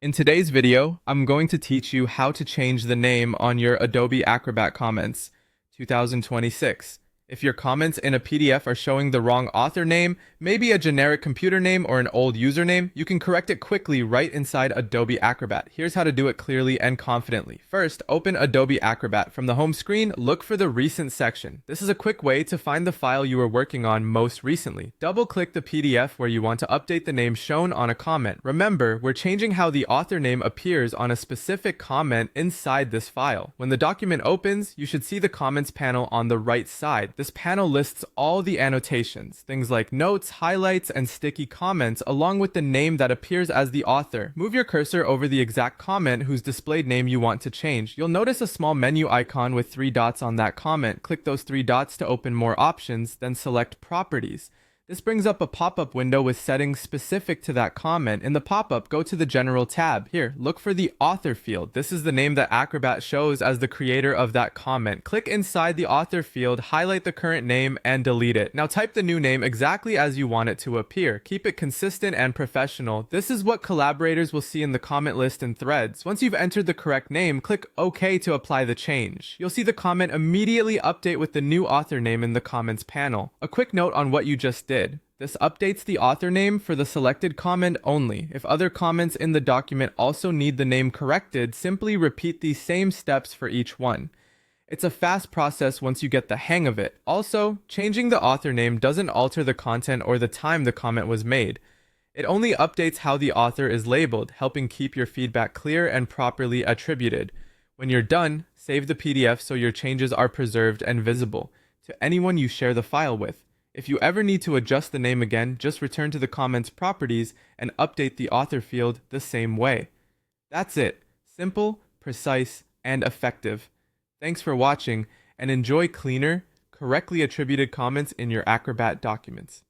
In today's video, I'm going to teach you how to change the name on your Adobe Acrobat comments 2026. If your comments in a PDF are showing the wrong author name, maybe a generic computer name or an old username, you can correct it quickly right inside Adobe Acrobat. Here's how to do it clearly and confidently. First, open Adobe Acrobat. From the home screen, look for the Recent section. This is a quick way to find the file you were working on most recently. Double-click the PDF where you want to update the name shown on a comment. Remember, we're changing how the author name appears on a specific comment inside this file. When the document opens, you should see the comments panel on the right side. This panel lists all the annotations, things like notes, highlights, and sticky comments, along with the name that appears as the author. Move your cursor over the exact comment whose displayed name you want to change. You'll notice a small menu icon with 3 dots on that comment. Click those 3 dots to open more options, then select Properties. This brings up a pop-up window with settings specific to that comment. In the pop-up, go to the General tab. Here, look for the author field. This is the name that Acrobat shows as the creator of that comment. Click inside the author field, highlight the current name, and delete it. Now type the new name exactly as you want it to appear. Keep it consistent and professional. This is what collaborators will see in the comment list and threads. Once you've entered the correct name, click OK to apply the change. You'll see the comment immediately update with the new author name in the comments panel. A quick note on what you just did. This updates the author name for the selected comment only. If other comments in the document also need the name corrected, simply repeat these same steps for each one. It's a fast process once you get the hang of it. Also, changing the author name doesn't alter the content or the time the comment was made. It only updates how the author is labeled, helping keep your feedback clear and properly attributed. When you're done, save the PDF so your changes are preserved and visible to anyone you share the file with. If you ever need to adjust the name again, just return to the comments properties and update the author field the same way. That's it. Simple, precise, and effective. Thanks for watching, and enjoy cleaner, correctly attributed comments in your Acrobat documents.